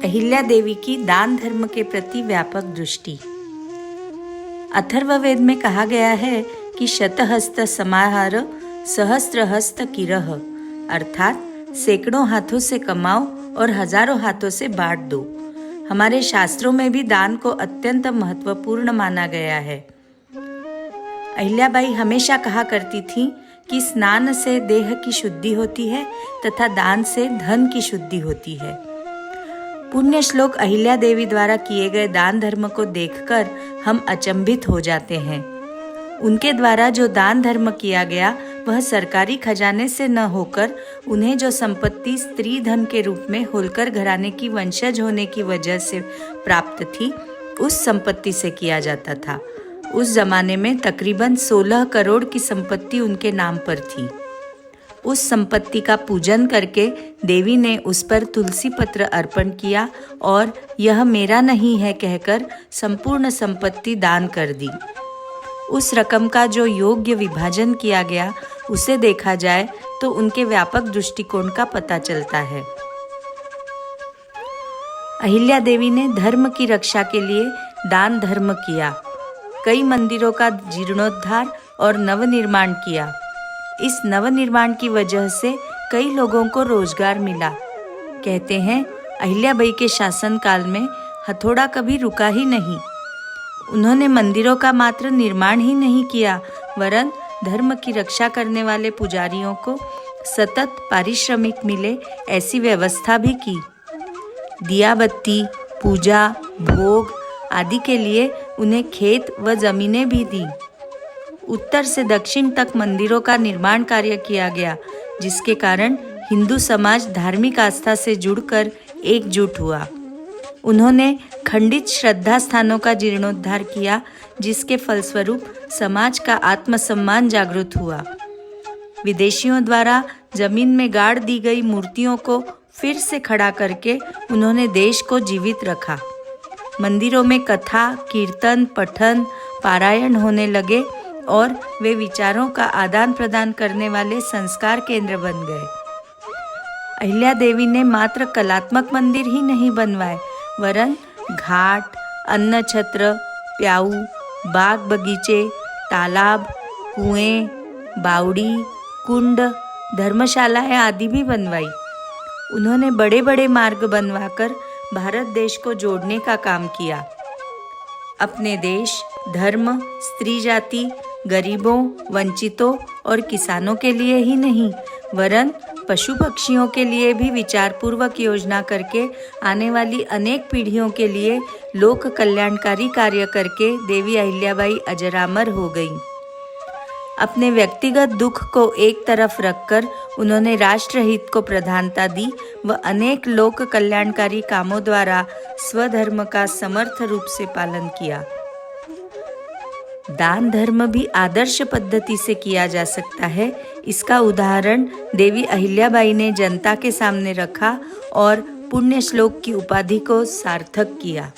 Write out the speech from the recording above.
अहिल्या देवी की दान धर्म के प्रति व्यापक दृष्टि। अथर्ववेद में कहा गया है कि शतहस्त समाहार सहस्त्रहस्त किरह, अर्थात सैकड़ों हाथों से कमाओ और हजारों हाथों से बांट दो। हमारे शास्त्रों में भी दान को अत्यंत महत्वपूर्ण माना गया है। अहिल्याबाई हमेशा कहा करती थीं कि स्नान से देह की शुद्धि होती है तथा दान से धन की शुद्धि होती है। पुण्य श्लोक अहिल्या देवी द्वारा किए गए दान धर्म को देखकर हम अचंभित हो जाते हैं। उनके द्वारा जो दान धर्म किया गया वह सरकारी खजाने से न होकर उन्हें जो संपत्ति स्त्री धन के रूप में होलकर घराने की वंशज होने की वजह से प्राप्त थी, उस संपत्ति से किया जाता था। उस जमाने में तकरीबन 16 करोड़ की संपत्ति उनके नाम पर थी। उस संपत्ति का पूजन करके देवी ने उस पर तुलसी पत्र अर्पण किया और यह मेरा नहीं है कहकर संपूर्ण संपत्ति दान कर दी। उस रकम का जो योग्य विभाजन किया गया उसे देखा जाए तो उनके व्यापक दृष्टिकोण का पता चलता है। अहिल्या देवी ने धर्म की रक्षा के लिए दान धर्म किया। कई मंदिरों का जीर्णोद्धार और नवनिर्माण किया। इस नवनिर्माण की वजह से कई लोगों को रोजगार मिला। कहते हैं अहिल्याबाई के शासनकाल में हथौड़ा कभी रुका ही नहीं। उन्होंने मंदिरों का मात्र निर्माण ही नहीं किया, वरन धर्म की रक्षा करने वाले पुजारियों को सतत पारिश्रमिक मिले ऐसी व्यवस्था भी की। दिया बत्ती, पूजा, भोग आदि के लिए उन्हें खेत व जमीनें भी दी। उत्तर से दक्षिण तक मंदिरों का निर्माण कार्य किया गया, जिसके कारण हिंदू समाज धार्मिक आस्था से जुड़कर एकजुट हुआ। उन्होंने खंडित श्रद्धा स्थानों का जीर्णोद्धार किया, जिसके फलस्वरूप समाज का आत्मसम्मान जागृत हुआ। विदेशियों द्वारा जमीन में गाड़ दी गई मूर्तियों को फिर से खड़ा करके उन्होंने देश को जीवित रखा। मंदिरों में कथा, कीर्तन, पठन, पारायण होने लगे और वे विचारों का आदान प्रदान करने वाले संस्कार केंद्र बन गए। अहिल्या देवी ने मात्र कलात्मक मंदिर ही नहीं बनवाए, वरन घाट, अन्न छत्र, प्याऊ, बाग बगीचे, तालाब, कुएं, बावड़ी, कुंड, धर्मशालाएं आदि भी बनवाई। उन्होंने बड़े बड़े मार्ग बनवाकर भारत देश को जोड़ने का काम किया। अपने देश, धर्म, स्त्री जाति, गरीबों, वंचितों और किसानों के लिए ही नहीं, वरन पशु पक्षियों के लिए भी विचारपूर्वक योजना करके आने वाली अनेक पीढ़ियों के लिए लोक कल्याणकारी कार्य करके देवी अहिल्याबाई अजरामर हो गईं। अपने व्यक्तिगत दुख को एक तरफ रखकर उन्होंने राष्ट्रहित को प्रधानता दी व अनेक लोक कल्याणकारी कामों द्वारा स्वधर्म का समर्थ रूप से पालन किया। दान धर्म भी आदर्श पद्धति से किया जा सकता है। इसका उदाहरण देवी अहिल्याबाई ने जनता के सामने रखा और पुण्य श्लोक की उपाधि को सार्थक किया।